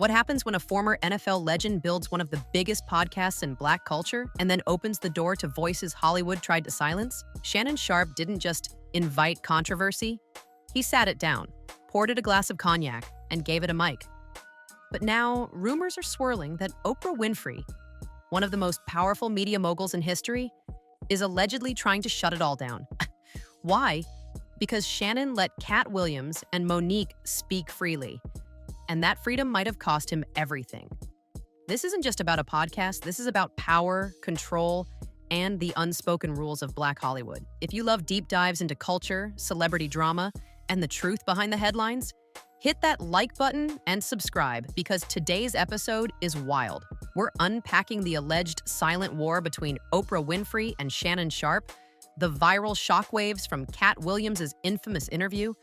What happens when a former NFL legend builds one of the biggest podcasts in Black culture and then opens the door to voices Hollywood tried to silence? Shannon Sharpe didn't just invite controversy, he sat it down, poured it a glass of cognac, and gave it a mic. But now, rumors are swirling that Oprah Winfrey, one of the most powerful media moguls in history, is allegedly trying to shut it all down. Why? Because Shannon let Cat Williams and Monique speak freely, and that freedom might have cost him everything. This isn't just about a podcast, this is about power, control, and the unspoken rules of Black Hollywood. If you love deep dives into culture, celebrity drama, and the truth behind the headlines, hit that like button and subscribe because today's episode is wild. We're unpacking the alleged silent war between Oprah Winfrey and Shannon Sharpe, the viral shockwaves from Cat Williams' infamous interview,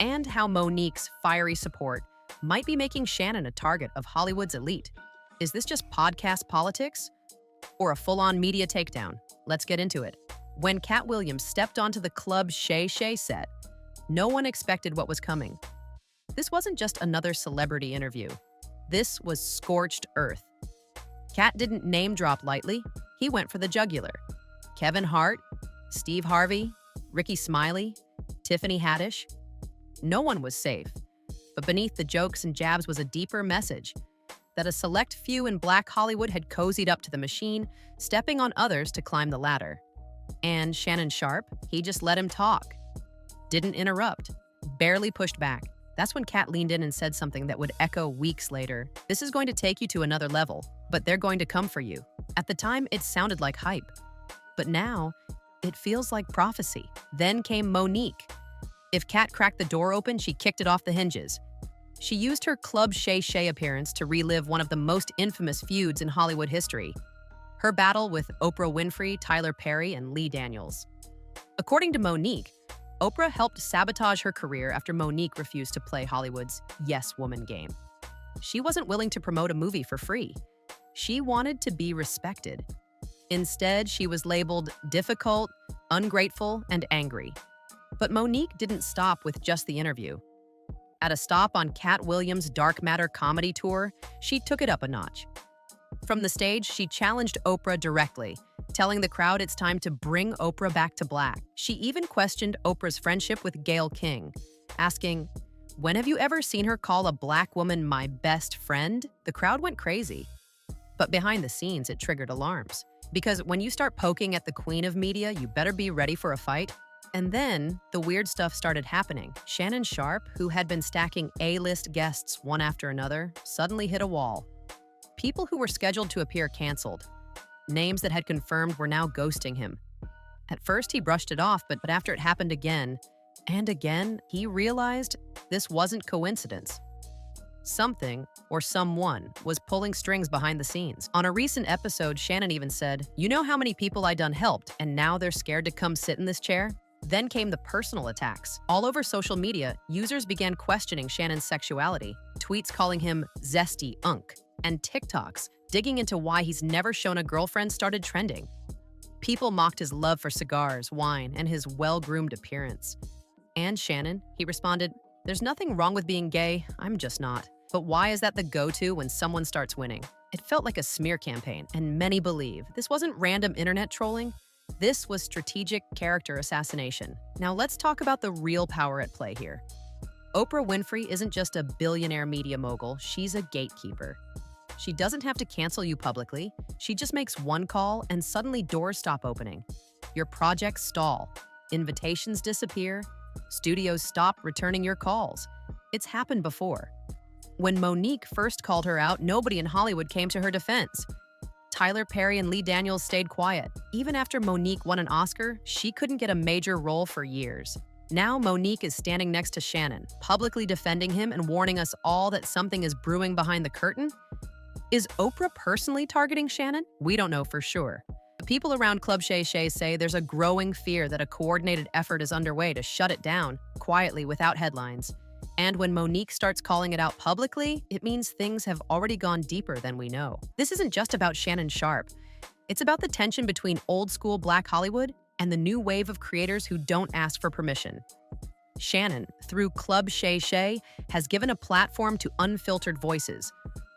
and how Monique's fiery support might be making Shannon a target of Hollywood's elite. Is this just podcast politics or a full-on media takedown? Let's get into it. When Cat Williams stepped onto the Club Shay Shay set, no one expected what was coming. This wasn't just another celebrity interview. This was scorched earth. Cat didn't name drop lightly. He went for the jugular. Kevin Hart, Steve Harvey, Ricky Smiley, Tiffany Haddish. No one was safe. But beneath the jokes and jabs was a deeper message that a select few in Black Hollywood had cozied up to the machine, stepping on others to climb the ladder. And Shannon Sharpe, he just let him talk. Didn't interrupt, barely pushed back. That's when Cat leaned in and said something that would echo weeks later. This is going to take you to another level, but they're going to come for you. At the time, it sounded like hype. But now, it feels like prophecy. Then came Monique. If Cat cracked the door open, she kicked it off the hinges. She used her Club Shay Shay appearance to relive one of the most infamous feuds in Hollywood history, her battle with Oprah Winfrey, Tyler Perry, and Lee Daniels. According to Monique, Oprah helped sabotage her career after Monique refused to play Hollywood's yes woman game. She wasn't willing to promote a movie for free. She wanted to be respected. Instead, she was labeled difficult, ungrateful, and angry. But Monique didn't stop with just the interview. At a stop on Cat Williams' Dark Matter comedy tour, she took it up a notch. From the stage, she challenged Oprah directly, telling the crowd it's time to bring Oprah back to Black. She even questioned Oprah's friendship with Gayle King, asking, "When have you ever seen her call a Black woman my best friend?" The crowd went crazy. But behind the scenes, it triggered alarms. Because when you start poking at the queen of media, you better be ready for a fight. And then, the weird stuff started happening. Shannon Sharpe, who had been stacking A-list guests one after another, suddenly hit a wall. People who were scheduled to appear canceled. Names that had confirmed were now ghosting him. At first, he brushed it off, but after it happened again and again, he realized this wasn't coincidence. Something, or someone, was pulling strings behind the scenes. On a recent episode, Shannon even said, "You know how many people I done helped, and now they're scared to come sit in this chair?" Then came the personal attacks. All over social media, users began questioning Shannon's sexuality, tweets calling him zesty unk, and TikToks digging into why he's never shown a girlfriend started trending. People mocked his love for cigars, wine, and his well-groomed appearance. And Shannon, he responded, "There's nothing wrong with being gay, I'm just not." But why is that the go-to when someone starts winning? It felt like a smear campaign, and many believe this wasn't random internet trolling. This was strategic character assassination. Now let's talk about the real power at play here. Oprah Winfrey isn't just a billionaire media mogul, she's a gatekeeper. She doesn't have to cancel you publicly. She just makes one call and suddenly doors stop opening. Your projects stall. Invitations disappear. Studios stop returning your calls. It's happened before. When Monique first called her out, nobody in Hollywood came to her defense. Tyler Perry and Lee Daniels stayed quiet. Even after Monique won an Oscar, she couldn't get a major role for years. Now Monique is standing next to Shannon, publicly defending him and warning us all that something is brewing behind the curtain. Is Oprah personally targeting Shannon? We don't know for sure. The people around Club Shay Shay say there's a growing fear that a coordinated effort is underway to shut it down, quietly without headlines. And when Monique starts calling it out publicly, it means things have already gone deeper than we know. This isn't just about Shannon Sharpe. It's about the tension between old-school Black Hollywood and the new wave of creators who don't ask for permission. Shannon, through Club Shay Shay, has given a platform to unfiltered voices,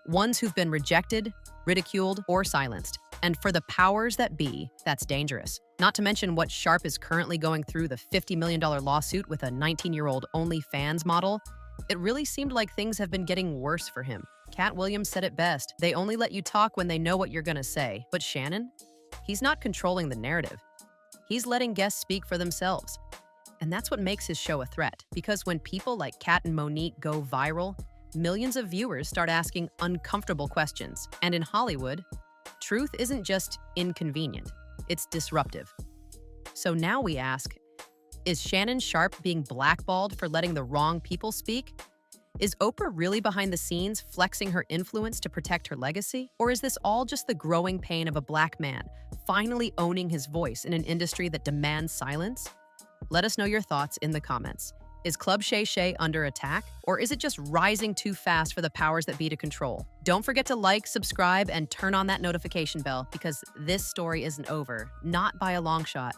Ones who've been rejected, ridiculed, or silenced. And for the powers that be, that's dangerous. Not to mention what Sharpe is currently going through, the $50 million lawsuit with a 19-year-old OnlyFans model. It really seemed like things have been getting worse for him. Cat Williams said it best, they only let you talk when they know what you're gonna say. But Shannon? He's not controlling the narrative. He's letting guests speak for themselves. And that's what makes his show a threat, because when people like Kat and Monique go viral, millions of viewers start asking uncomfortable questions. And in Hollywood, truth isn't just inconvenient, it's disruptive. So now we ask, is Shannon Sharpe being blackballed for letting the wrong people speak? Is Oprah really behind the scenes flexing her influence to protect her legacy? Or is this all just the growing pain of a black man finally owning his voice in an industry that demands silence? Let us know your thoughts in the comments. Is Club Shay Shay under attack? Or is it just rising too fast for the powers that be to control? Don't forget to like, subscribe, and turn on that notification bell because this story isn't over, not by a long shot.